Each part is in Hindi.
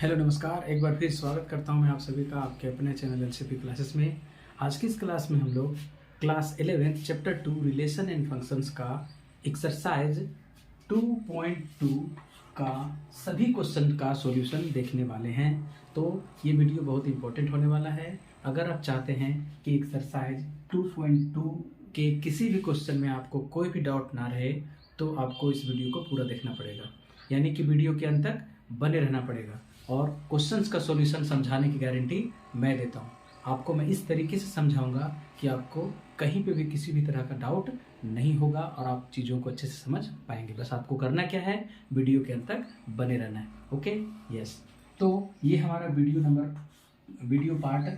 हेलो नमस्कार, एक बार फिर स्वागत करता हूं मैं आप सभी का आपके अपने चैनल एलसीपी क्लासेस में। आज की इस क्लास में हम लोग class 11 chapter 2 relation and functions का एक्सरसाइज 2.2 का सभी क्वेश्चन का सॉल्यूशन देखने वाले हैं। तो ये वीडियो बहुत इंपॉर्टेंट होने वाला है। अगर आप चाहते हैं कि एक्सरसाइज 2.2 के किसी भी क्वेश्चन में आपको कोई भी डाउट ना रहे तो आपको इस वीडियो को पूरा देखना पड़ेगा, यानी कि वीडियो के अंत तक बने रहना पड़ेगा और क्वेश्चंस का सॉल्यूशन समझाने की गारंटी मैं देता हूँ। आपको मैं इस तरीके से समझाऊंगा कि आपको कहीं पे भी किसी भी तरह का डाउट नहीं होगा और आप चीज़ों को अच्छे से समझ पाएंगे। बस आपको करना क्या है, वीडियो के अंत तक बने रहना है। Okay, yes. तो ये हमारा वीडियो पार्ट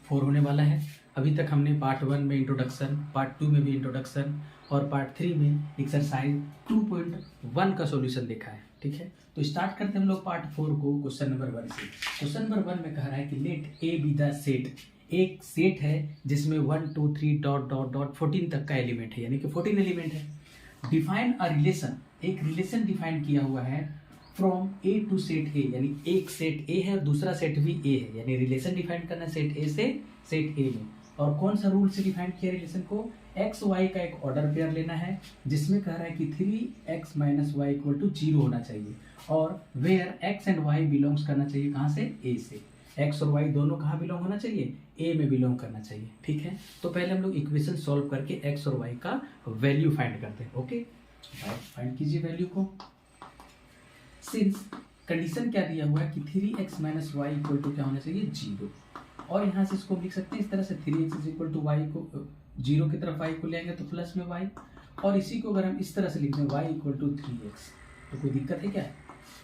4 होने वाला है। अभी तक हमने पार्ट 1 में इंट्रोडक्शन, पार्ट 2 में भी इंट्रोडक्शन और पार्ट 3 में एक्सरसाइज 2.1 का सॉल्यूशन देखा है। ठीक है, तो स्टार्ट करते हैं हम लोग पार्ट 4 को क्वेश्चन नंबर 1 से। क्वेश्चन नंबर 1 में कह रहा है कि let A be the set. एक सेट है जिसमें 1 2 3 डॉट डॉट डॉट 14 तक का एलिमेंट है, यानी कि 14 एलिमेंट है। डिफाइन अ रिलेशन, एक रिलेशन डिफाइन किया हुआ है from A to set A, यानी एक सेट ए है और दूसरा सेट भी ए है, यानी रिलेशन डिफाइन करना सेट ए से सेट ए में। और कौन सा रूल से डिफाइन किया रिलेशन को, एक्स वाई का एक ऑर्डर पेयर लेना है जिसमें कह रहा है कि 3x minus Y equal to 0 होना चाहिए और where x and y belongs करना चाहिए कहाँ से, ए से। एक्स और वाई दोनों कहाँ बिलोंग होना चाहिए, ए में बिलोंग करना चाहिए। ठीक है, तो पहले हम लोग इक्वेशन सॉल्व करके एक्स और वाई का वैल्यू फाइंड करते हैं। ओके, फाइंड कीजिए वैल्यू को। सिंस कंडीशन क्या दिया हुआ है कि 3x minus Y equal to क्या होना चाहिए, 0। और यहाँ से इसको लिख सकते हैं इस तरह से, 3x is equal to Y को 0 की तरफ y को ले आएंगे तो प्लस में y, और इसी को अगर हम इस तरह से लिखते हैं y इक्वल टू 3x, तो कोई दिक्कत है क्या,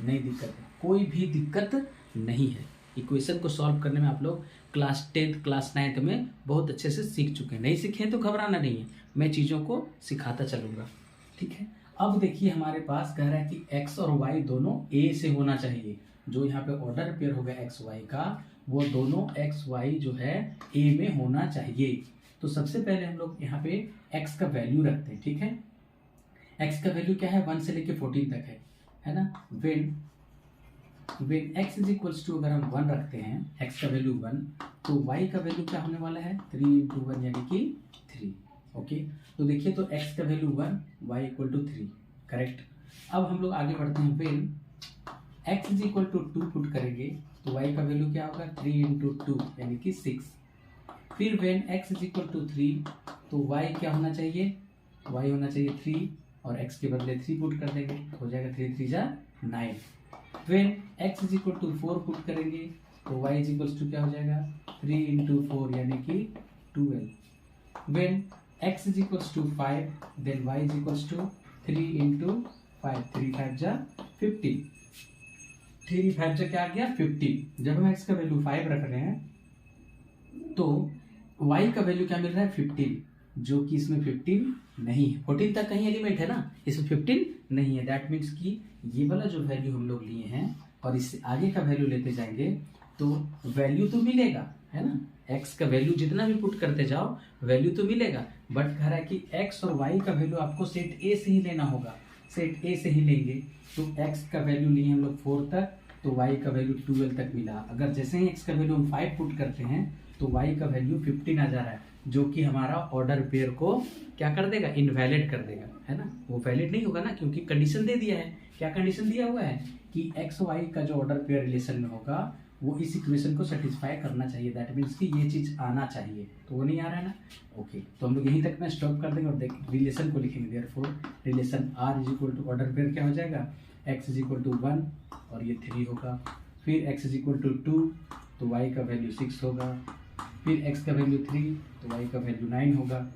नहीं दिक्कत है, कोई भी दिक्कत नहीं है। इक्वेशन को सॉल्व करने में आप लोग क्लास 10th क्लास 9th में बहुत अच्छे से सीख चुके हैं। नहीं सीखे तो घबराना नहीं है, मैं चीज़ों को सिखाता चलूँगा। ठीक है, अब देखिए हमारे पास कह रहा है कि x और y दोनों a से होना चाहिए। जो यहाँ पे ऑर्डर पेयर हो गया एक्स वाई का, वो दोनों एक्स वाई जो है a में होना चाहिए। तो सबसे पहले हम लोग यहाँ पे x का वैल्यू रखते हैं। ठीक है, x का वैल्यू क्या है, 1 से लेके 14 तक है ना। when x is equals to, अगर हम 1 रखते हैं, x का वैल्यू 1, तो y का वैल्यू क्या होने वाला है, 3 इंटू 1 यानी कि 3। ओके, तो देखिए तो x का value 1, y equal to 3, correct. अब हम लोग आगे बढ़ते हैं, when x is equal to 2 put करेंगे तो y का वैल्यू क्या होगा, 3 इंटू 2 यानी कि 6। फिर when x is equal to 3 तो y क्या होना चाहिए, y होना चाहिए 3 और x के बदले 3 पुट कर देंगे, हो जाएगा 3 3 जा 9। when x is equal to 4 put करेंगे तो y इज इक्वल टू क्या हो जाएगा, 3 इंटू 4 यानी कि 12। when x is equal to 5 then y is equal to 3 into 5, 3 5 जा 15, 3 5 जा क्या आ गया 15। जब हम x का वैल्यू 5 रख रहे हैं तो y का वैल्यू क्या मिल रहा है, 15, जो कि इसमें 15 नहीं है। 14 तक कहीं एलिमेंट है ना, इसमें 15 नहीं है। दैट मीन्स कि ये वाला जो वैल्यू हम लोग लिए हैं और इससे आगे का वैल्यू लेते जाएंगे तो वैल्यू तो मिलेगा, है ना। x का वैल्यू जितना भी पुट करते जाओ वैल्यू तो मिलेगा, बट कह रहा है कि x और y का वैल्यू आपको सेट a से ही लेना होगा, सेट a से ही लेंगे। तो x का वैल्यू लिए हम लोग 4 तक तो y का वैल्यू 12 तक मिला। अगर जैसे ही x का वैल्यू हम 5 पुट करते हैं तो y का वैल्यू 15 आ जा रहा है, जो कि हमारा ऑर्डर पेयर को क्या कर देगा, इनवैलिड कर देगा, है ना। वो वैलिड नहीं होगा ना, क्योंकि कंडीशन दे दिया है। क्या कंडीशन दिया हुआ है कि एक्स वाई का जो ऑर्डर पेयर रिलेशन में होगा वो इस इक्वेशन को सेटिस्फाई करना चाहिए। दैट मीन्स कि ये चीज आना चाहिए, तो वो नहीं आ रहा है ना। ओके, तो हम लोग यहीं तक में स्टॉप कर देंगे और रिलेशन को लिखेंगे। Therefore relation R is equal to order pair क्या हो जाएगा, एक्स इज इक्वल टू 1 और ये 3 होगा। फिर एक्स इज इक्वल टू 2 तो वाई का वैल्यू 6 होगा। फिर x का वैल्यू 3 तो y का वैल्यू 9 होगा।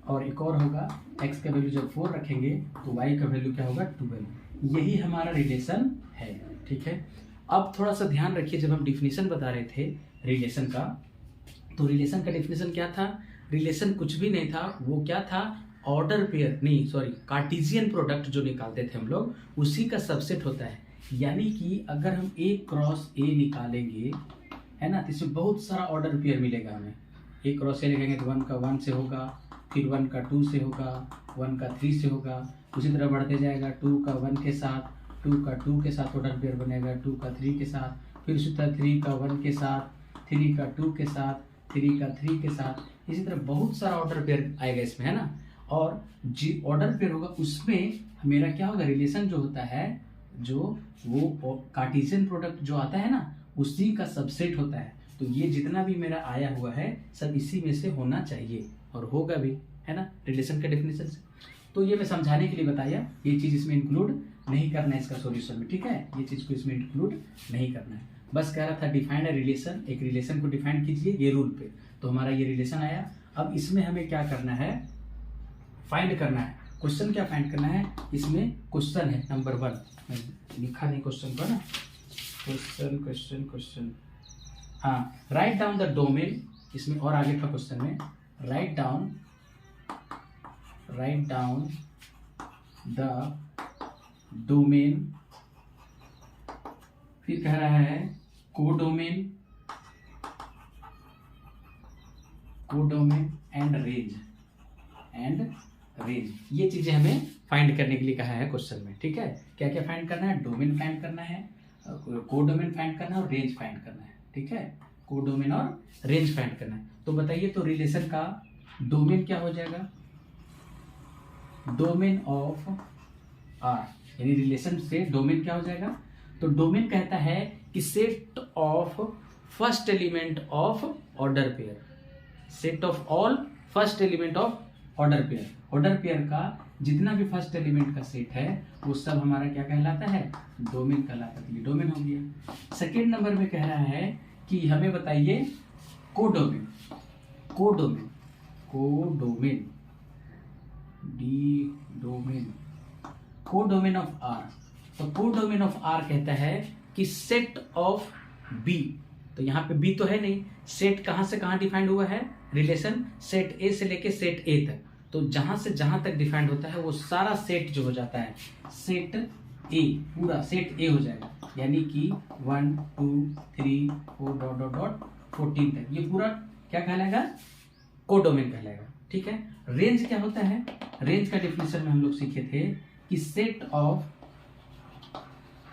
और एक और होगा, x का वैल्यू जब 4 रखेंगे तो y का वैल्यू क्या होगा, 12। यही हमारा रिलेशन है। ठीक है, अब थोड़ा सा ध्यान रखिए, जब हम डिफिनीशन बता रहे थे रिलेशन का, तो रिलेशन का डिफिनीशन क्या था, रिलेशन कुछ भी नहीं था, वो क्या था, ऑर्डर पेयर नहीं सॉरी कार्टेशियन प्रोडक्ट जो निकालते थे हम लोग, उसी का सबसेट होता है। यानी कि अगर हम a क्रॉस a निकालेंगे, है ना, तो इसमें बहुत सारा ऑर्डर पेयर मिलेगा हमें। a क्रॉस a लिखेंगे तो 1 का 1 से होगा, फिर 1 का 2 से होगा, 1 का 3 से होगा, उसी तरह बढ़ते जाएगा 2 का 1 के साथ, 2 का 2 के साथ ऑर्डर पेयर बनेगा, 2 का 3 के साथ, फिर उसी तरह 3 का 1 के साथ, 3 का 2 के साथ, 3 का 3 के साथ, इसी तरह बहुत सारा ऑर्डर पेयर आएगा इसमें, है ना। और जी ऑर्डर पेयर होगा उसमें मेरा क्या होगा, रिलेशन जो होता है, जो वो कार्टेशियन प्रोडक्ट जो आता है ना, उसी का सबसेट होता है। तो ये जितना भी मेरा आया हुआ है सब इसी में से होना चाहिए और होगा भी, है ना, रिलेशन के डेफिनेशन से। तो ये मैं समझाने के लिए बताया, ये चीज इसमें इंक्लूड नहीं करना है इसका सॉल्यूशन में, ठीक है, ये चीज को इसमें इंक्लूड नहीं करना है। बस कह रहा था डिफाइंड अ रिलेशन, एक रिलेशन को डिफाइन कीजिए ये रूल पे। तो हमारा ये रिलेशन आया। अब इसमें हमें क्या करना है, फाइंड करना है। क्वेश्चन क्या फाइंड करना है, इसमें क्वेश्चन है नंबर 1, लिखा नहीं क्वेश्चन को ना, क्वेश्चन हाँ, राइट डाउन द डोमेन, इसमें और आगे का क्वेश्चन में राइट डाउन द डोमेन, फिर कह रहा है कोडोमेन एंड रेंज, ये चीजें हमें फाइंड करने के लिए कहा है क्वेश्चन में, ठीक है। क्या क्या फाइंड करना है, डोमेन फाइंड करना है, कोडोमेन फाइंड करना है और रेंज फाइंड करना है, ठीक है, कोडोमेन और रेंज फाइंड करना है। तो बताइए, तो रिलेशन का डोमेन क्या हो जाएगा, डोमेन ऑफ आर, यानी रिलेशन से डोमेन क्या हो जाएगा, तो डोमेन कहता है कि set of first element of order pair, set of all first element of order pair, order pair का जितना भी फर्स्ट एलिमेंट का सेट है वो सब हमारा क्या कहलाता है, डोमेन कहलाता है, डोमेन हो गया। सेकेंड नंबर में कह रहा है कि हमें बताइए कोडोमेन कोडोमेन ऑफ आर। तो कोडोमेन ऑफ आर कहता है कि सेट ऑफ बी, तो यहाँ पे बी तो है नहीं, सेट कहां से कहां डिफाइंड हुआ है, रिलेशन सेट ए से लेके सेट ए तक, तो जहां से जहां तक डिफाइंड होता है वो सारा सेट जो हो जाता है सेट ए, पूरा सेट ए हो जाएगा, यानी कि 1 2 3 4 डॉट डॉट डॉट 14 तक, ये पूरा क्या कहलाएगा, कोडोमेन कहलाएगा, ठीक है। रेंज क्या होता है, रेंज का डेफिनेशन में हम लोग सीखे थे कि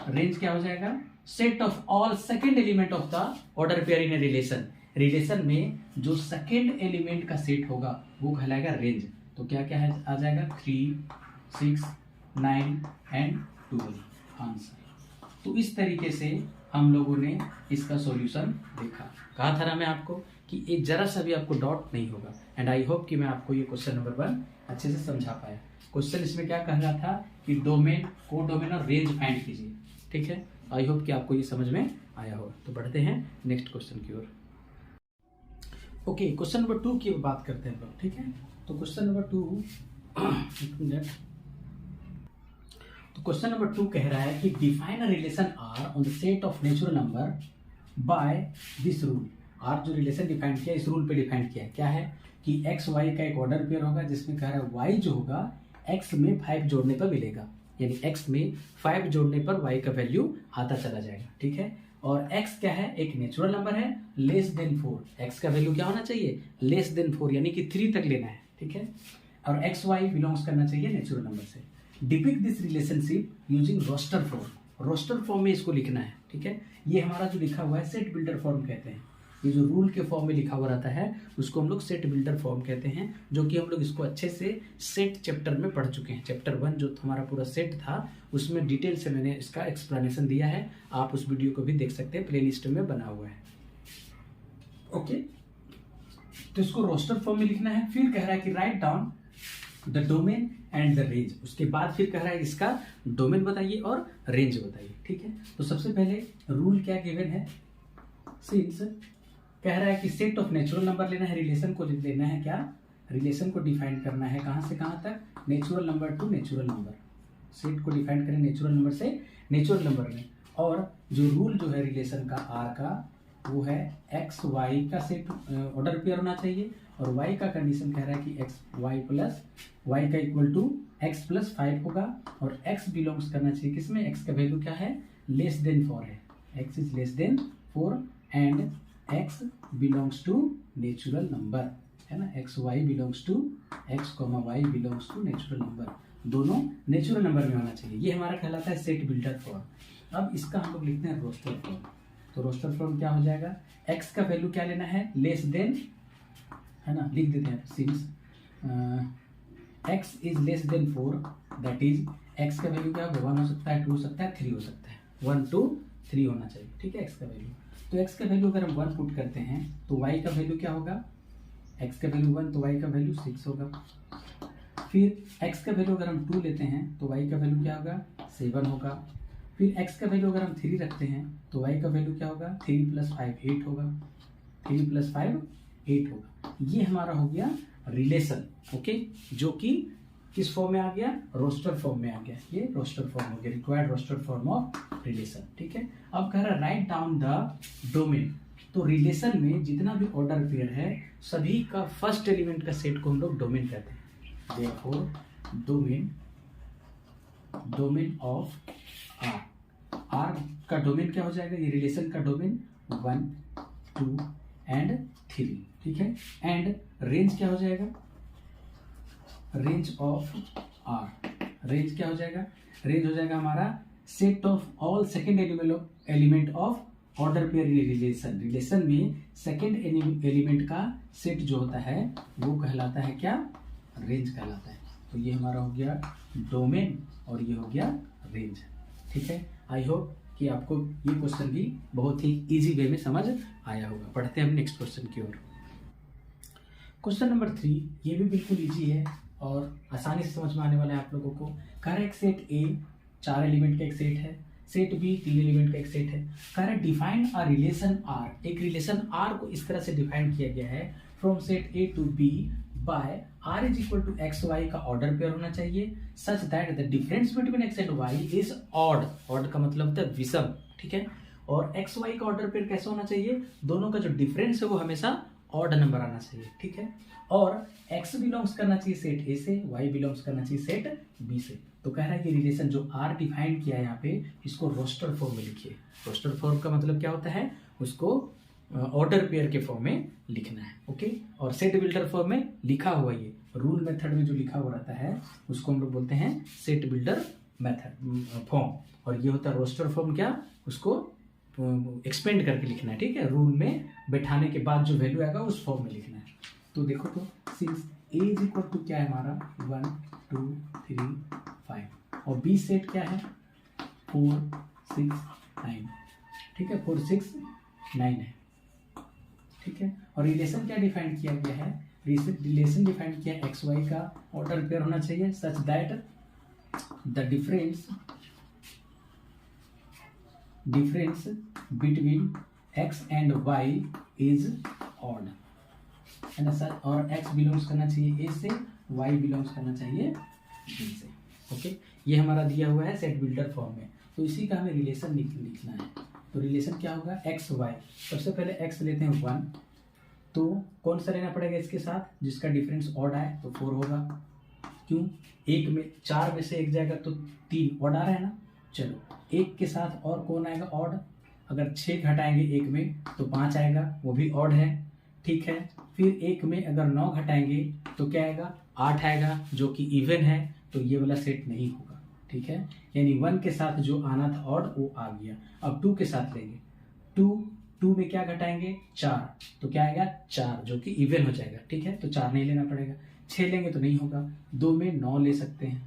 रेंज क्या हो जाएगा, set of all second element of the order pair in a relation में जो सेकेंड एलिमेंट का सेट होगा वो कहलाएगा रेंज। तो क्या क्या है आ जाएगा, 3 6 9 एंड 12 आंसर। तो इस तरीके से हम लोगों ने इसका सॉल्यूशन देखा। कहा था ना मैं आपको कि एक जरा सा भी आपको डाउट नहीं होगा, एंड आई होप कि मैं आपको ये क्वेश्चन नंबर 1 अच्छे से समझा पाया। क्वेश्चन इसमें क्या कह रहा था कि डोमेन, कोडोमेन और रेंज फाइंड कीजिए, ठीक है। आई होप कि आपको ये समझ में आया होगा। तो बढ़ते हैं नेक्स्ट क्वेश्चन की ओर। ओके, क्वेश्चन नंबर 2 की बात करते हैं लोग, ठीक है। तो क्वेश्चन नंबर 2 एक मिनट। तो क्वेश्चन नंबर 2 कह रहा है कि define a relation R on the set of natural number by this rule. R जो रिलेशन डिफाइन किया इस रूल पे डिफाइन किया है, क्या है कि एक्स वाई का एक ऑर्डर पेयर होगा जिसमें कह रहा है वाई जो होगा एक्स में 5 जोड़ने पर मिलेगा, यानी एक्स में 5 जोड़ने पर वाई का वैल्यू आता चला जाएगा, ठीक है। और x क्या है, एक नेचुरल नंबर है लेस देन 4, x का वैल्यू क्या होना चाहिए, लेस देन 4, यानी कि 3 तक लेना है, ठीक है। और एक्स वाई बिलोंग्स करना चाहिए नेचुरल नंबर से। Depict this relationship using roster form, roster form में इसको लिखना है, ठीक है। ये हमारा जो लिखा हुआ है सेट बिल्डर फॉर्म कहते हैं, ये जो रूल के फॉर्म में लिखा हुआ रहता है उसको हम लोग सेट बिल्डर फॉर्म कहते हैं, जो कि हम लोग इसको अच्छे से सेट चैप्टर में पढ़ चुके हैं। चैप्टर 1 जो हमारा पूरा सेट था उसमें डिटेल से मैंने इसका एक्सप्लेनेशन दिया है, आप उस वीडियो को भी देख सकते हैं, प्लेलिस्ट में बना हुआ है। ओके, तो इसको रोस्टर फॉर्म में लिखना है। फिर कह रहा है कि right down the domain and the range, उसके बाद फिर कह रहा है इसका डोमेन बताइए और रेंज बताइए, ठीक है। तो सबसे पहले रूल क्या गिवन है, सिंस कह रहा है कि सेट ऑफ नेचुरल नंबर लेना है, रिलेशन को लेना है, क्या रिलेशन को डिफाइन करना है, कहां से कहां तक, natural number two natural number, set को डिफाइन करें नेचुरल नंबर से नेचुरल नंबर में। और जो रूल जो है रिलेशन का आर का वो है एक्स वाई का सेट ऑर्डर पेयर होना चाहिए, और वाई का कंडीशन कह रहा है कि एक्स वाई प्लस वाई का इक्वल टू एक्स प्लस 5 होगा, और एक्स बिलोंग्स करना चाहिए किसमें, एक्स का वैल्यू क्या है, लेस देन 4 है, x is less than 4 and x belongs to natural number, है ना, x y belongs to x, y belongs to natural number। दोनों नेचुरल नंबर में होना चाहिए। ये हमारा कहलाता है सेट बिल्डर फॉर्म। अब इसका हम लोग लिखते हैं रोस्टर फॉर्म। तो रोस्टर फॉर्म क्या हो जाएगा, एक्स का वैल्यू क्या लेना है, लेस देन, है ना, लिख देते हैं since x is less than 4, that is x का वैल्यू क्या होगा, 1 हो सकता है, 2 हो सकता है, 3 हो सकता है, 1 2 3 होना चाहिए, ठीक है, एक्स का वैल्यू। तो एक्स का वैल्यू अगर हम 1 पुट करते हैं तो वाई का वैल्यू क्या होगा, एक्स का वैल्यू 1 तो वाई का वैल्यू 6 होगा। फिर एक्स का वैल्यू अगर हम 2 लेते हैं तो वाई का वैल्यू क्या होगा, 7 होगा। फिर एक्स का वैल्यू अगर हम 3 रखते हैं तो वाई का वैल्यू क्या होगा, 3 + 5 8 होगा, 3 + 5 8 होगा। ये हमारा हो गया रिलेशन, ओके, जो कि किस फॉर्म में आ गया, रोस्टर फॉर्म में आ गया। ये रोस्टर फॉर्म हो गया, required roster form of relation, ठीक है। अब कह रहा है राइट डाउन द डोमेन। तो रिलेशन में जितना भी ऑर्डर पेयर है सभी का फर्स्ट एलिमेंट का सेट को हम लोग डोमेन कहते हैं। देयरफॉर डोमेन ऑफ आर का डोमेन क्या हो जाएगा, ये रिलेशन का डोमेन 1 2 एंड 3, ठीक है। एंड रेंज क्या हो जाएगा, रेंज ऑफ आर, रेंज क्या हो जाएगा, रेंज हो जाएगा हमारा set of all second element of order pair relation. Relation में सेकेंड एलिमेंट का सेट जो होता है वो कहलाता है क्या, रेंज कहलाता है। तो ये हमारा हो गया डोमेन और ये हो गया रेंज, ठीक है। आई होप कि आपको ये क्वेश्चन भी बहुत ही इजी वे में समझ आया होगा। पढ़ते हैं हम नेक्स्ट क्वेश्चन की ओर। क्वेश्चन नंबर 3, ये भी बिल्कुल इजी है और आसानी से समझ में आने वाला है आप लोगों को। करेक्ट सेट ए 4 एलिमेंट का एक सेट है, सेट बी 3 एलिमेंट का एक सेट है। Correct define a relation R, एक रिलेशन आर को इस तरह से डिफाइन किया गया है from set A to B by R is equal to x y का ऑर्डर पेयर होना चाहिए such that the difference between x and y is odd. Odd का मतलब होता है विषम, ठीक है। और एक्स वाई का ऑर्डर पेयर कैसे होना चाहिए, दोनों का जो डिफरेंस है वो हमेशा ऑड नंबर आना चाहिए, ठीक है। और x बिलोंग्स करना चाहिए सेट ए से, y बिलोंग्स करना चाहिए सेट बी से। तो कह रहा है कि रिलेशन जो r डिफाइन किया है यहाँ पे, इसको रोस्टर फॉर्म में लिखिए। रोस्टर फॉर्म का मतलब क्या होता है, उसको ऑर्डर पेयर के फॉर्म में लिखना है, ओके। और सेट बिल्डर फॉर्म में लिखा हुआ ये रूल मेथड में जो लिखा हुआ रहता है उसको हम लोग बोलते हैं सेट बिल्डर मेथड फॉर्म। और ये होता है रोस्टर फॉर्म, क्या, उसको एक्सपेंड करके लिखना है, ठीक है। रूल में बैठाने के बाद जो वैल्यू आएगा उस फॉर्म में लिखना है। तो देखो तो since A is equal to क्या है हमारा 1 2 3 5 और बी सेट क्या है 4 6 9, ठीक है, 4 6 9 है, ठीक है। और रिलेशन क्या डिफाइन किया गया है, रिलेशन डिफाइन किया एक्स वाई का ऑर्डर पेयर होना चाहिए such that the difference between x and y is odd, है ना सर। और x बिलोंग्स करना चाहिए a से, y बिलोंग्स करना चाहिए b से, ओके। ये हमारा दिया हुआ है सेट बिल्डर फॉर्म में। तो इसी का हमें रिलेशन लिखना है। तो रिलेशन क्या होगा, x y, सबसे पहले x लेते हैं 1, तो कौन सा लेना पड़ेगा इसके साथ, जिसका डिफरेंस ऑड आए तो 4 होगा। क्यों, एक में 4 में से एक जाएगा तो 3 ऑड आ रहा है ना। चलो एक के साथ और कौन आएगा ऑड, अगर 6 घटाएंगे एक में तो 5 आएगा, वो भी ऑड है, ठीक है। फिर एक में अगर 9 घटाएंगे तो क्या आएगा, 8 आएगा, जो कि इवन है, तो ये वाला सेट नहीं होगा, ठीक है। यानी 1 के साथ जो आना था ऑड वो आ गया। अब 2 के साथ लेंगे, 2 में क्या घटाएंगे 4, तो क्या आएगा 4, जो कि इवन हो जाएगा, ठीक है। तो 4 नहीं लेना पड़ेगा। 6 लेंगे तो नहीं होगा, 2 में 9 ले सकते हैं,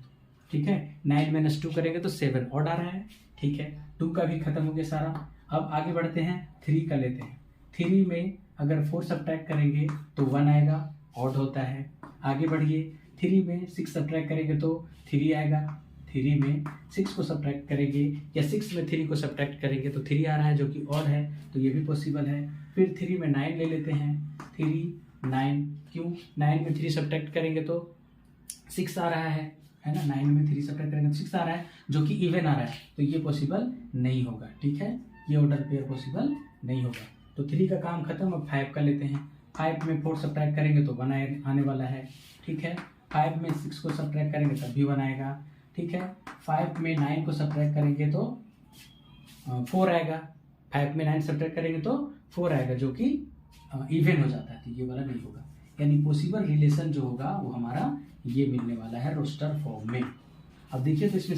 ठीक है। 9 - 2 करेंगे तो 7 ऑड आ रहा है, ठीक है। 2 का भी खत्म हो गया सारा। अब आगे बढ़ते हैं, 3 का लेते हैं। 3 में अगर 4 सब्ट्रैक्ट करेंगे तो 1 आएगा, ऑड होता है। आगे बढ़िए, 3 में 6 सब्ट्रैक्ट करेंगे तो 3 आएगा। 3 में 6 को सब्ट्रैक्ट करेंगे या 6 में 3 को सब्ट्रैक्ट करेंगे तो 3 आ रहा है, जो कि ऑड है, तो ये भी पॉसिबल है। फिर 3 में 9 ले लेते हैं, 3 9, क्यों, 9 में 3 सब्ट्रैक्ट करेंगे तो 6 आ रहा है ना। 9 में 3 सब्ट्रैक्ट करेंगे तो 6 आ रहा है, जो कि इवन आ रहा है, तो ये पॉसिबल नहीं होगा, ठीक है। ये ऑर्डर पेयर पॉसिबल नहीं होगा। तो 3 का काम खत्म। अब 5 का लेते हैं। 5 में 4 सब्ट्रैक्ट करेंगे तो 1 आने वाला है, ठीक है। 5 में 6 को सब्ट्रैक्ट करेंगे तब भी 1 आएगा, ठीक है। 5 में 9 को सब्ट्रैक्ट करेंगे तो 4 आएगा। 5 में 9 सब्ट्रैक्ट करेंगे तो 4 आएगा, जो कि इवन हो जाता है, तो ये वाला नहीं होगा। यानी पॉसिबल रिलेशन जो होगा वो हमारा ये मिलने वाला है रोस्टर फॉर्म में, अब देखिए तो इसमें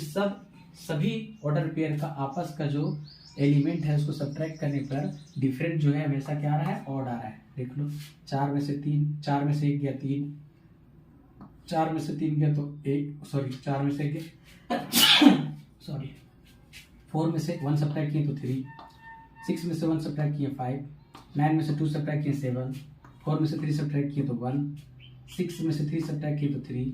सभी ऑर्डर पेयर का आपस का जो एलिमेंट है उसको सब्ट्रैक्ट करने पर डिफरेंट जो है हमेशा क्या आ रहा है, ऑड आ रहा है। देख लो 4 में से 1 गया 3, 4 में से 3 गया तो 1, सॉरी 4 में से 1 सॉरी 4 में से 1 सब्ट्रैक्ट किए तो 3, 6 में से 1 सब्ट्रैक्ट किए 5, 9 में से 2 सब्ट्रैक्ट किए 7, 4 में से 3 सब्ट्रैक्ट किए तो 1, 6 में से 3 सब्ट्रैक्ट किए तो 3,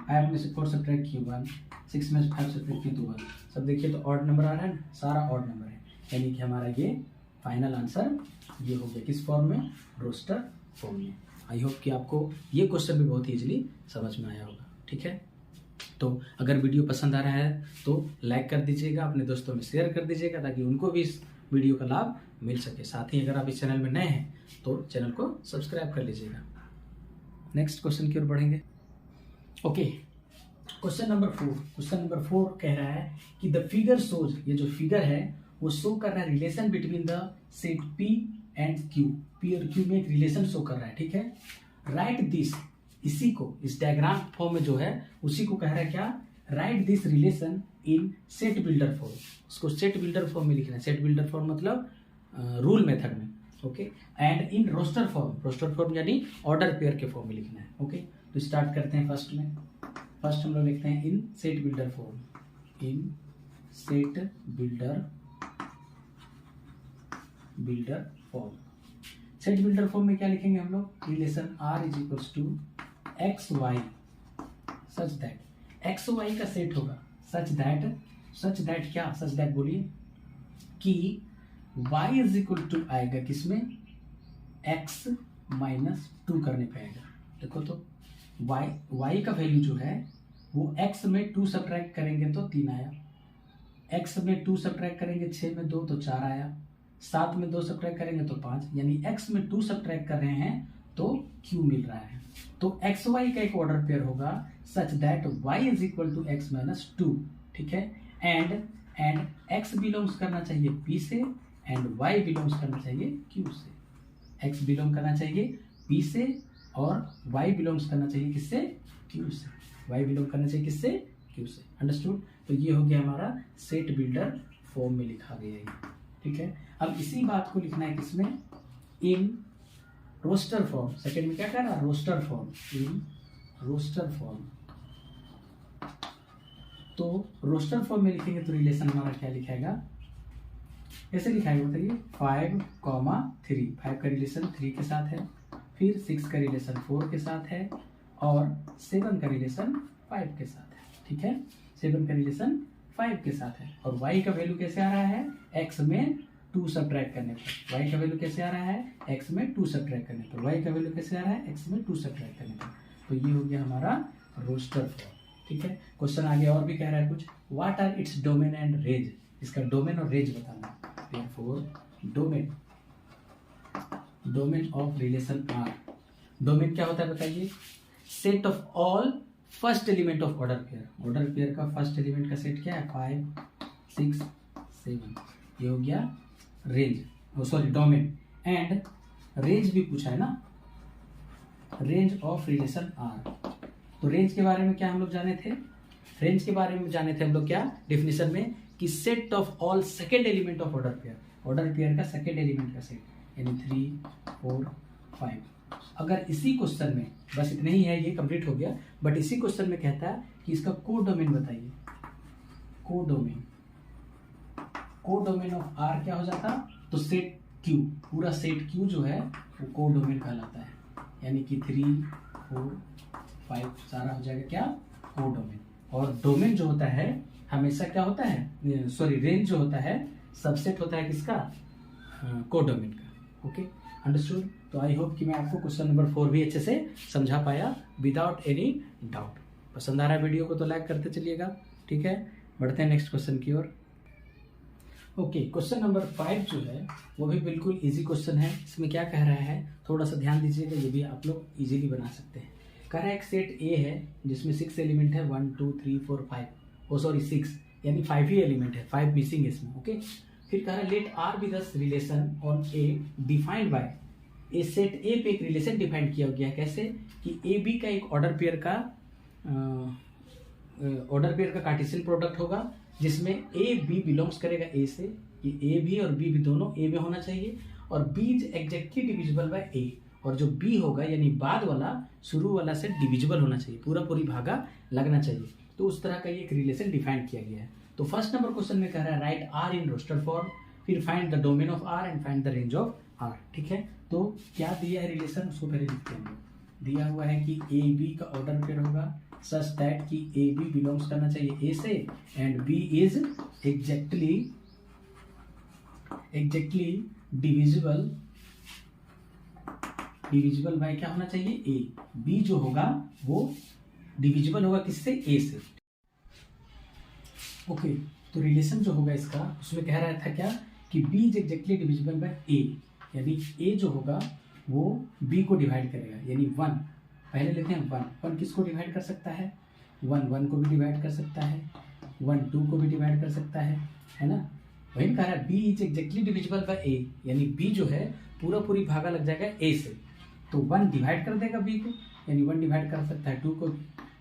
5 में से 4 सब्ट्रैक्ट किए 1, 6 में से 5 सब्ट्रैक्ट किए तो 1। सब देखिए तो ऑड नंबर आ रहा है ना, सारा ऑड नंबर है, यानी कि हमारा ये फाइनल आंसर ये हो गया। किस फॉर्म में, रोस्टर फॉर्म में। आई होप कि आपको ये क्वेश्चन भी बहुत ईजिली समझ में आया होगा। ठीक है, तो अगर वीडियो पसंद आ रहा है तो लाइक कर दीजिएगा, अपने दोस्तों में शेयर कर दीजिएगा ताकि उनको भी इस वीडियो का लाभ मिल सके। साथ ही अगर आप इस चैनल में नए हैं तो चैनल को सब्सक्राइब कर लीजिएगा। नेक्स्ट क्वेश्चन की ओर बढ़ेंगे। ओके, क्वेश्चन नंबर 4 कह रहा है कि द फिगर शोज, ये जो फिगर है वो शो कर रहा है relation between the set P and Q। P और Q में एक रिलेशन शो कर रहा है। ठीक है, राइट दिस, इसी को इस डायग्राम फॉर्म में जो है उसी को कह रहा है क्या, write this relation in set builder form. उसको सेट बिल्डर फॉर्म में लिखना है। सेट बिल्डर फॉर्म मतलब रूल मेथड में। Okay, and in roster form यानी ऑर्डर पेयर के फॉर्म में लिखना है। ओके, तो स्टार्ट करते हैं फर्स्ट हम लोग लिखते हैं in set builder form. In set builder form. Set builder form में क्या लिखेंगे हम लोग, relation R is equals to x y such that, x y का सेट होगा सच दैट क्या, सच दैट बोलिए कि y इज इक्वल टू आएगा किसमें, x माइनस 2 करने पे आएगा। देखो तो y का वैल्यू जो है वो x में 2 सब्ट्रैक्ट करेंगे तो 3 आया, x में 2 सब्ट्रैक्ट करेंगे 6 में 2 तो 4 आया, 7 में 2 सब्ट्रैक्ट करेंगे तो 5, यानी x में 2 सब्ट्रैक्ट कर रहे हैं तो q मिल रहा है। तो एक्स वाई का एक ऑर्डर पेयर होगा such that y is equal to x minus 2। ठीक है, एंड x बिलोंग्स करना चाहिए P से एंड y बिलोंग्स करना चाहिए Q से। x बिलोंग करना चाहिए P से और y बिलोंग्स करना चाहिए किससे, Q से। y बिलोंग करना चाहिए किससे, Q से। अंडरस्टूड। तो ये हो गया हमारा सेट बिल्डर फॉर्म में लिखा गया है। ठीक है, अब इसी बात को लिखना है किसमें, इन रोस्टर फॉर्म। सेकंड में क्या कर रहा है, roster form. In roster form, तो रोस्टर फॉर्म में लिखेंगे तो रिलेशन हमारा क्या लिखाएगा, कैसे लिखाएगा बताइए, 5,3। 5 का रिलेशन 3 के साथ है, फिर 6 का रिलेशन 4 के साथ है और 7 का रिलेशन 5 के साथ है। ठीक है, 7 का रिलेशन 5 के साथ है। और y का वैल्यू कैसे आ रहा है, x में 2 सब्ट्रैक्ट करने पर। y का वैल्यू कैसे आ रहा है, x में 2 सब्ट्रैक्ट करने पर। y का वैल्यू कैसे आ रहा है, x में 2 सब्ट्रैक्ट करने पर। तो ये हो गया हमारा रोस्टर फॉर्म। ठीक है, क्वेश्चन आगे और भी कह रहा है कुछ, what are its domain and range. इसका डोमेन और रेंज बताना। Therefore domain of relation R। Domain क्या होता है बताइए, set of all first element of order pair. Order pair का फर्स्ट एलिमेंट का सेट क्या है, 5, 6, 7। ये हो गया range, sorry domain. And range भी पूछा है ना, रेंज ऑफ रिलेशन R। तो रेंज के बारे में क्या हम लोग जाने थे, रेंज के बारे में जाने थे हम लोग क्या, डेफिनेशन में कि set of all second element of order pair. Order pair का सेकेंड एलिमेंट का सेट, यानी 3, 4, 5। अगर इसी क्वेश्चन में, बस इतना ही है, ये कंप्लीट हो गया, बट इसी क्वेश्चन में कहता है कि इसका कोडोमेन बताइए। कोडोमेन ऑफ R क्या हो जाता, तो सेट Q, पूरा सेट Q जो है वो कोडोमेन कहलाता है, यानी कि 3, 4, 5 सारा हो जाएगा क्या, कोडोमेन। और डोमेन जो होता है हमेशा क्या होता है, सॉरी रेंज जो होता है सबसेट होता है किसका, कोडोमेन का। Okay, understood. तो आई होप कि मैं आपको क्वेश्चन नंबर 4 भी अच्छे से समझा पाया विदाउट एनी डाउट। पसंद आ रहा है वीडियो को तो लाइक करते चलिएगा। ठीक है, बढ़ते हैं नेक्स्ट क्वेश्चन की ओर। ओके, क्वेश्चन नंबर 5 जो है वो भी बिल्कुल इजी क्वेश्चन है। इसमें क्या कह रहा है, थोड़ा सा ध्यान दीजिएगा, ये भी आप लोग इजीली बना सकते हैं। कह रहा है एक सेट ए है जिसमें 6 एलिमेंट है, 1, 2, 3, 4, 5, सॉरी 6, यानी 5 ही एलिमेंट है, 5 मिसिंग है इसमें। ओके, फिर कह रहा है let R be the relation on A defined by, a set A पे एक रिलेशन डिफाइंड किया गया, कैसे कि ए बी का एक ऑर्डर पेयर का ऑर्डर पेयर का कार्टेशियन प्रोडक्ट होगा जिसमें ए बी बिलोंग्स करेगा ए से, ये ए भी और बी भी दोनों ए में होना चाहिए, और b is exactly divisible by a, और जो बी होगा यानी बाद वाला शुरू वाला से डिविजिबल होना चाहिए, पूरा पूरी भागा लगना चाहिए। तो उस तरह का ये एक रिलेशन डिफाइन किया गया है। तो फर्स्ट नंबर क्वेश्चन में कह रहा है write R in roster form, फिर find the domain of R and find the range of R. ठीक है, तो क्या दिया है रिलेशन, उसको पहले लिखते हैं। दिया हुआ है कि ए बी का ऑर्डर पेयर होगा सच दैट कि ए बी बिलोंग्स करना चाहिए ए से and B is exactly divisible by क्या होना चाहिए ए। बी जो होगा वो डिविजिबल होगा किससे, ए से। ओके, तो रिलेशन जो होगा इसका उसमें कह रहा था क्या कि b is exactly divisible by a, यानी ए जो होगा वो बी को डिवाइड करेगा, यानी 1 पहले लेते हैं। 1 किसको डिवाइड कर सकता है, 1 को भी डिवाइड कर सकता है, 1 2 को भी डिवाइड कर सकता है ना। वही कह रहा है b is exactly divisible by a, यानी बी जो है पूरा पूरी भागा लग जाएगा ए से, तो 1 डिवाइड कर देगा बी को, यानी 1 डिवाइड कर सकता है 2 को,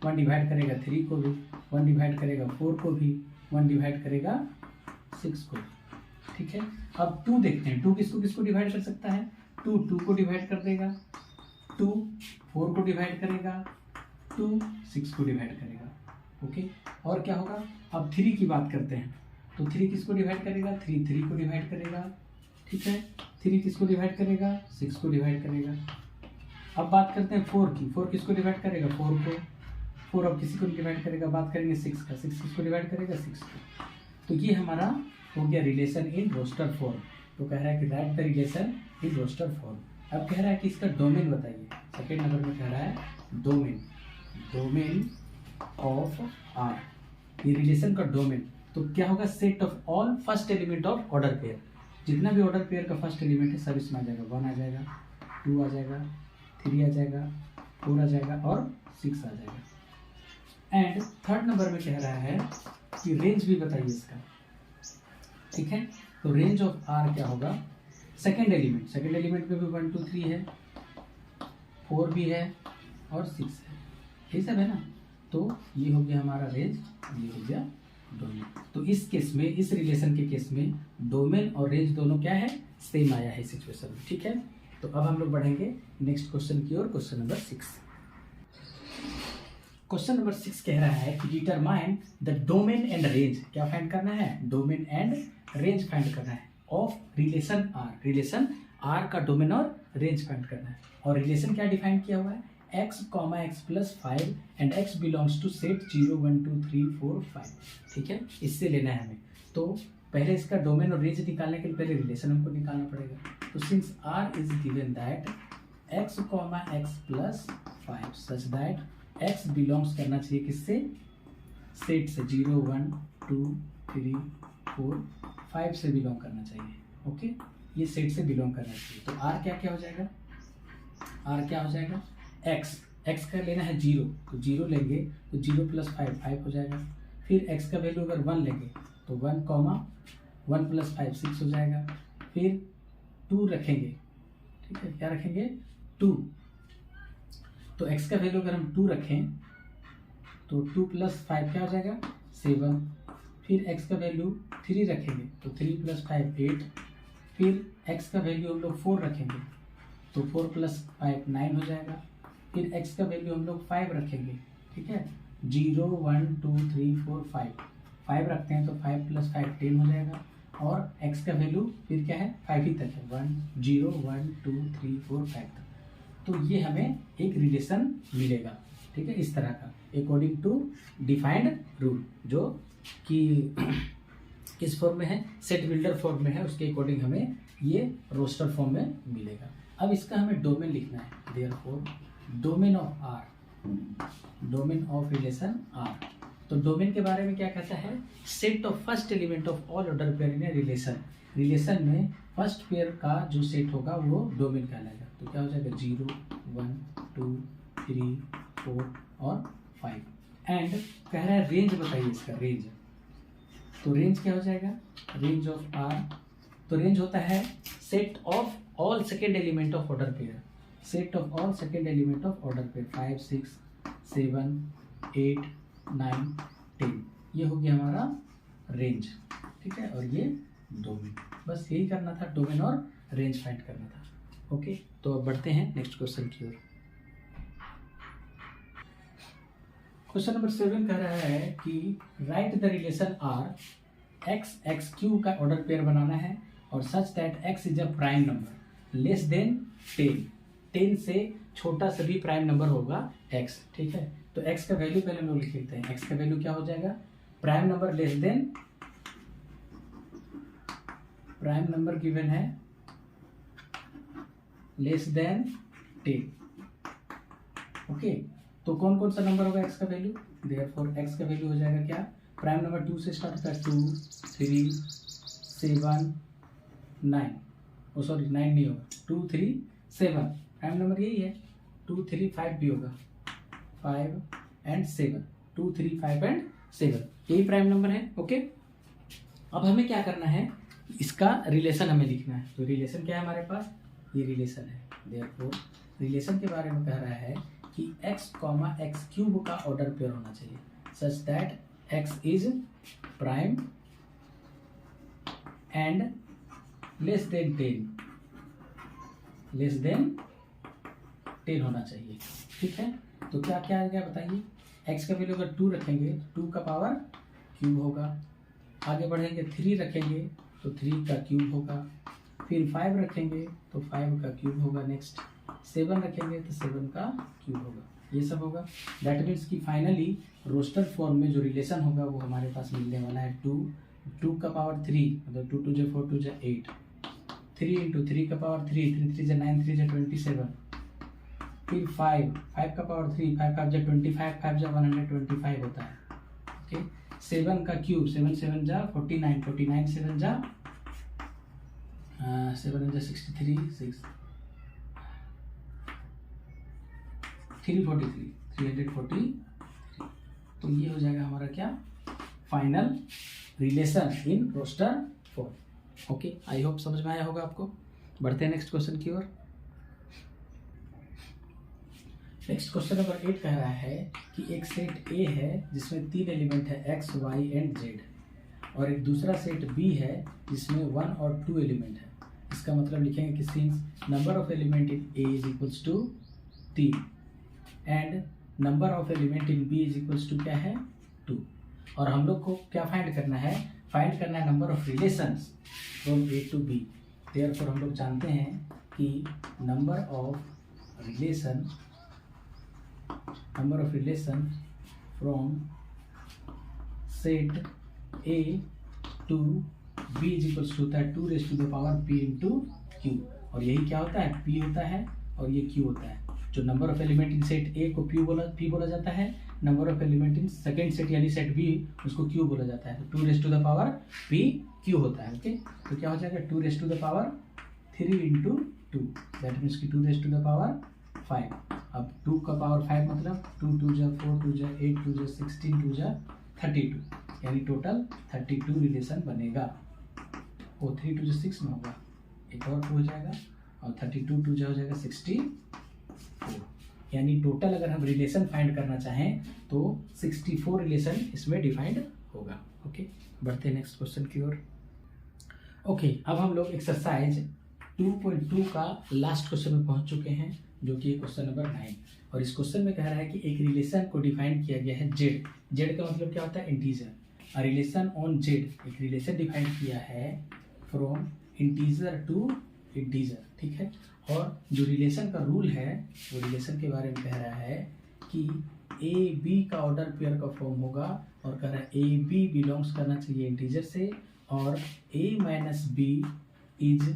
1 डिवाइड करेगा 3 को भी, 1 डिवाइड करेगा 4 को भी, 1 डिवाइड करेगा 6 को। ठीक है, अब 2 देखते हैं, 2 किसको किसको डिवाइड कर सकता है, 2 को डिवाइड कर देगा, 2 4 को डिवाइड करेगा, 2 6 को डिवाइड करेगा। ओके, और क्या होगा, अब 3 की बात करते हैं, तो 3 किसको डिवाइड करेगा, 3 को डिवाइड करेगा। ठीक है, 3 किसको डिवाइड करेगा, 6 को डिवाइड करेगा। अब बात करते हैं 4 की, 4 किसको डिवाइड करेगा, 4 को। 4 अब किसी को डिवाइड करेगा, बात करेंगे 6 का, 6 किसको डिवाइड करेगा, 6 को। तो ये हमारा हो गया रिलेशन इन रोस्टर फॉर्म। तो कह रहा है कि write the relation in roster form. अब कह रहा है कि इसका डोमेन बताइए, सेकेंड नंबर में कह रहा है डोमेन ऑफ आर, ये रिलेशन का डोमेन। तो क्या होगा, set of all first element of order pair, जितना भी ऑर्डर पेयर का फर्स्ट एलिमेंट है सब इसमें आ जाएगा। 1 आ जाएगा, 2 आ जाएगा, 3 आ जाएगा, 4 आ जाएगा और 6 आ जाएगा। एंड थर्ड नंबर में कह रहा है कि रेंज भी बताइए इसका। ठीक है, तो रेंज ऑफ आर क्या होगा, सेकेंड एलिमेंट में भी 1 2 3 है, 4 भी है और 6 है, ये सब है ना। तो ये हो गया हमारा रेंज, ये हो गया डोमेन। तो इस केस में, इस रिलेशन के केस में डोमेन और रेंज दोनों क्या है, सेम आया है सिचुएशन में। ठीक है, तो अब हम लोग बढ़ेंगे नेक्स्ट क्वेश्चन की ओर, क्वेश्चन नंबर 6। क्वेश्चन नंबर 6 कह रहा है कि determine the domain and range, क्या फाइंड करना है, डोमेन एंड रेंज फाइंड करना है of relation R. Relation R का डोमेन और रेंज फाइंड करना है। और रिलेशन क्या डिफाइन किया हुआ है, x, x+5 and x belongs to set 0 1 2 3 4 5। ठीक है, इससे लेना है हमें। तो पहले इसका डोमेन और रेंज निकालने के लिए पहले रिलेशन हमको निकालना पड़ेगा। तो since r is given that x, x+5 such that x belongs करना चाहिए किससे, सेट से 0 1 2 3 4 5 से बिलोंग करना चाहिए। ओके, ये सेट से बिलोंग करना चाहिए। तो r क्या क्या हो जाएगा, r क्या हो जाएगा, x का लेना है 0, तो 0 लेंगे तो 0 + 5 5 हो जाएगा। फिर x का वैल्यू अगर 1 लेंगे तो 1, 1 + 5 6 हो जाएगा। फिर 2 रखेंगे, ठीक है, क्या रखेंगे 2, तो x का वैल्यू अगर हम 2 रखें तो 2 + 5 क्या हो जाएगा 7। फिर x का वैल्यू 3 रखेंगे तो 3 + 5 8। फिर x का वैल्यू हम लोग 4 रखेंगे तो 4 + 5 9 हो जाएगा। फिर x का वैल्यू हम लोग 5 रखेंगे, ठीक है, 0 1 2 3 4 5 रखते हैं तो 5 + 5 10 हो जाएगा। और x का वैल्यू फिर क्या है 5 ही तक है, 1 0 1 2 3 4 5 तक। तो ये हमें एक रिलेशन मिलेगा, ठीक है, इस तरह का अकॉर्डिंग टू डिफाइंड रूल, जो कि किस फॉर्म में है, सेट बिल्डर फॉर्म में है, उसके अकॉर्डिंग हमें ये रोस्टर फॉर्म में मिलेगा। अब इसका हमें डोमेन लिखना है, therefore domain of R, domain of relation R. तो डोमेन के बारे में क्या कहता है, set of first element of all order pair in a relation. Relation में फर्स्ट पेयर का जो सेट होगा वो डोमेन कहलाएगा। तो क्या हो जाएगा 0 1 2 3 4 और 5। एंड कह रहा है रेंज बताइए इसका, रेंज। तो रेंज क्या हो जाएगा, रेंज ऑफ आर, तो रेंज होता है set of all second element of order pair, set of all second element of order pair 5 6 7 8 9, 10, ये हो गया हमारा रेंज, ठीक है, और ये डोमेन। बस यही करना था, डोमेन और रेंज फाइंड करना था। ओके, तो अब बढ़ते हैं नेक्स्ट क्वेश्चन की ओर। क्वेश्चन नंबर 7 कह रहा है कि write the relation R X Q का ऑर्डर पेयर बनाना है और such that X is a prime number less than 10, 10 से छोटा सभी प्राइम नंबर होगा एक्स, ठीक है। तो एक्स का वैल्यू पहले हम लोग लिख लेते हैं। एक्स का वैल्यू क्या हो जाएगा, प्राइम नंबर गिवन है लेस देन 10। ओके, तो कौन कौन सा नंबर होगा एक्स का वैल्यू, देयरफॉर एक्स का वैल्यू हो जाएगा क्या, प्राइम नंबर 2 से स्टार्ट होता है, 2, 3, 7, 9, ओ सॉरी 9 नहीं होगा, 2, 3, 7 प्राइम नंबर यही है, 2, 3, 5 भी होगा, 5 एंड 7, 2, 3, 5 एंड 7 यही प्राइम नंबर है। ओके, अब हमें क्या करना है, इसका रिलेशन हमें लिखना है। तो रिलेशन क्या है हमारे पास, ये रिलेशन है। देयरफॉर रिलेशन के बारे में कह रहा है कि x, x क्यूब का ऑर्डर पेयर होना चाहिए such that x is prime and less than 10 होना चाहिए, ठीक है। तो क्या क्या आ गया बताइए, x का वैल्यू अगर 2 रखेंगे 2 का पावर क्यूब होगा, आगे बढ़ेंगे 3 रखेंगे तो 3 का क्यूब होगा, फिर 5 रखेंगे तो 5 का क्यूब होगा, नेक्स्ट 7 रखेंगे तो 7 का क्यूब होगा, ये सब होगा। दैट मीन्स कि फाइनली रोस्टर फॉर्म में जो रिलेशन होगा वो हमारे पास मिलने वाला है 2 का पावर 3, मतलब 2 2 जा 4 2 जा 8, 3 इंटू 3 का पावर 3, 3 3 जा 9, 3 जा 27, फिर 5 का पावर 3, 5 5 जा 25, 5 जा 125 होता है। ओके, 7 का क्यूब, 7 7 जा 49, 49 7 जा 7 जा 63, 6 343, 340। तो ये हो जाएगा हमारा क्या, final relation in roster form. Okay, I hope समझ में आया होगा आपको। बढ़ते हैं नेक्स्ट क्वेश्चन की ओर। नेक्स्ट क्वेश्चन नंबर 8 कह रहा है कि एक सेट ए है जिसमें 3 एलिमेंट है एक्स, वाई एंड जेड, और एक दूसरा सेट बी है जिसमें 1 और 2 एलिमेंट है। इसका मतलब लिखेंगे कि since number of element in A is equals to 3 and number of element in B is equals to क्या है, 2, और हम लोग को क्या फाइंड करना है, फाइंड करना है number of relations from A to B. Therefore हम लोग जानते हैं कि number of relation from set A to B is equals to होता है 2 raise to the power p into Q, और यही क्या होता है, p होता है और ये q होता है। जो number of element in set A को p बोला जाता है, number of element in second set यानी सेट बी उसको q बोला जाता है। तो 2 raise to the power p q होता है। ओके, तो क्या हो जाएगा 2 raise to the power 3 into 2, that means कि 2 रेज़ टू द पावर 5। अब 2 का पावर 5 मतलब 2 2 जा 4 2 जा 8 2 जा 16 2 जा 32, यानी टोटल 32 रिलेशन बनेगा। वो 3 2 जा 6 में होगा, एक और 2 हो जाएगा, और 32 2 जा हो जाएगा 64, यानी टोटल अगर हम रिलेशन फाइंड करना चाहें तो 64 रिलेशन इसमें डिफाइंड होगा। ओके, बढ़ते हैं नेक्स्ट क्वेश्चन की ओर। ओके, अब हम लोग एक्सरसाइज 2.2 का लास्ट क्वेश्चन में पहुंच चुके हैं, जो कि क्वेश्चन नंबर 9, और इस क्वेश्चन में कह रहा है कि एक रिलेशन को डिफाइन किया गया है जेड। जेड का मतलब क्या होता है, integer. A relation on Z, एक रिलेशन डिफाइन किया है फ्रॉम इंटीजर टू इंटीजर, ठीक है। और जो रिलेशन का रूल है वो रिलेशन के बारे में कह रहा है कि ए बी का ऑर्डर पेयर का फॉर्म होगा, और कह रहा है ए बी बिलोंग्स करना चाहिए इंटीजर से, और a minus b is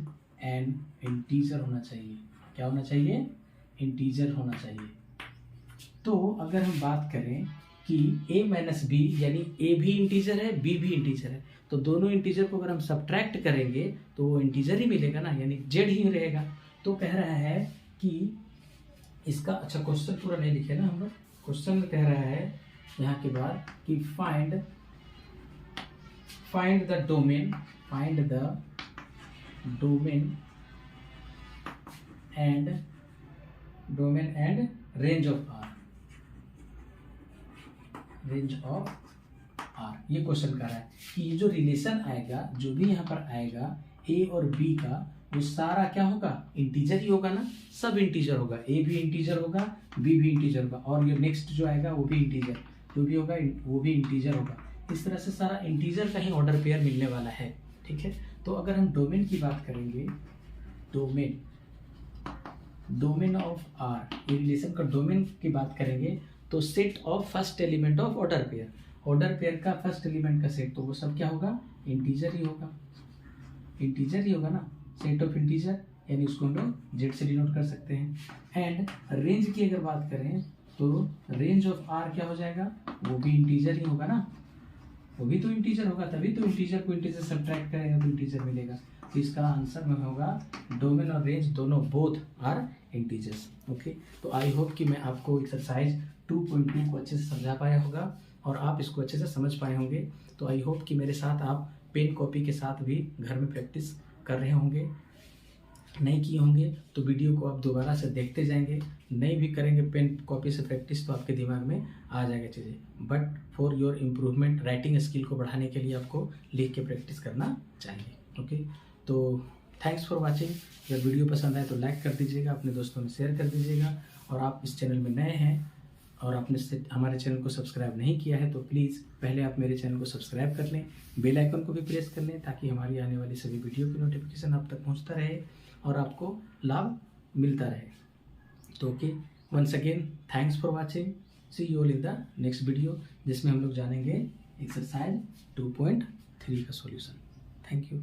an integer होना चाहिए। क्या होना चाहिए, इंटीजर होना चाहिए। तो अगर हम बात करें कि a माइनस बी यानी a भी इंटीजर है b भी इंटीजर है, तो दोनों इंटीजर को अगर हम सब्ट्रैक्ट करेंगे तो वो इंटीजर ही मिलेगा ना, यानी z ही रहेगा। तो कह रहा है कि इसका, अच्छा क्वेश्चन पूरा नहीं लिखे ना हम लोग, क्वेश्चन में कह रहा है यहाँ के बाद कि find the domain and range of R। Range of R, ये क्वेश्चन कर रहा है कि ये जो रिलेशन आएगा, जो भी यहाँ पर आएगा ए और बी का, वो सारा क्या होगा, इंटीजर ही होगा ना, सब इंटीजर होगा, ए भी इंटीजर होगा, बी भी इंटीजर होगा, और ये नेक्स्ट जो आएगा वो भी इंटीजर, जो भी होगा वो भी इंटीजर होगा। इस तरह से सारा इंटीजर का ही ऑर्डर पेयर मिलने वाला है, ठीक है। तो अगर हम डोमेन की बात करेंगे, डोमेन ऑफ आर, ये रिलेशन का डोमेन की बात करेंगे तो set of first element of order pair का फर्स्ट एलिमेंट का सेट, तो वो सब क्या होगा, इंटीजर ही होगा, इंटीजर ही होगा ना, सेट ऑफ इंटीजर, यानी उसको हम लोग जेड से डिनोट कर सकते हैं। एंड रेंज की अगर बात करें तो रेंज ऑफ आर क्या हो जाएगा, वो भी इंटीजर ही होगा ना, वो भी तो इंटीजर होगा, तभी तो इंटीजर को इंटीजर सब्ट्रैक्ट करेंगे तो इंटीजर मिलेगा। तो इसका आंसर में होगा डोमेन और रेंज दोनों बोथ आर इंटीजर्स। ओके, तो आई होप कि मैं आपको एक्सरसाइज 2.2 को अच्छे से समझा पाया होगा और आप इसको अच्छे से समझ पाए होंगे। तो आई होप कि मेरे साथ आप पेन कॉपी के साथ भी घर में प्रैक्टिस कर रहे होंगे, नहीं किए होंगे तो वीडियो को आप दोबारा से देखते जाएंगे, नहीं भी करेंगे पेन कॉपी से प्रैक्टिस तो आपके दिमाग में आ जाएगा चीज़ें। But for your improvement, writing skill को बढ़ाने के लिए आपको लिख के प्रैक्टिस करना चाहिए। ओके, तो थैंक्स फॉर वाचिंग। अगर वीडियो पसंद आए तो लाइक कर दीजिएगा, अपने दोस्तों में शेयर कर दीजिएगा, और आप इस चैनल में नए हैं और आपने हमारे चैनल को सब्सक्राइब नहीं किया है तो प्लीज़ पहले आप मेरे चैनल को सब्सक्राइब कर लें, बेल आइकन को भी प्रेस कर लें, ताकि हमारी आने वाली सभी वीडियो की नोटिफिकेशन आप तक पहुंचता रहे और आपको लाभ मिलता रहे। तो okay, once again thanks for watching, see you all in the next video, जिसमें हम लोग जानेंगे एक्सरसाइज 2.3 का सॉल्यूशन। Thank you.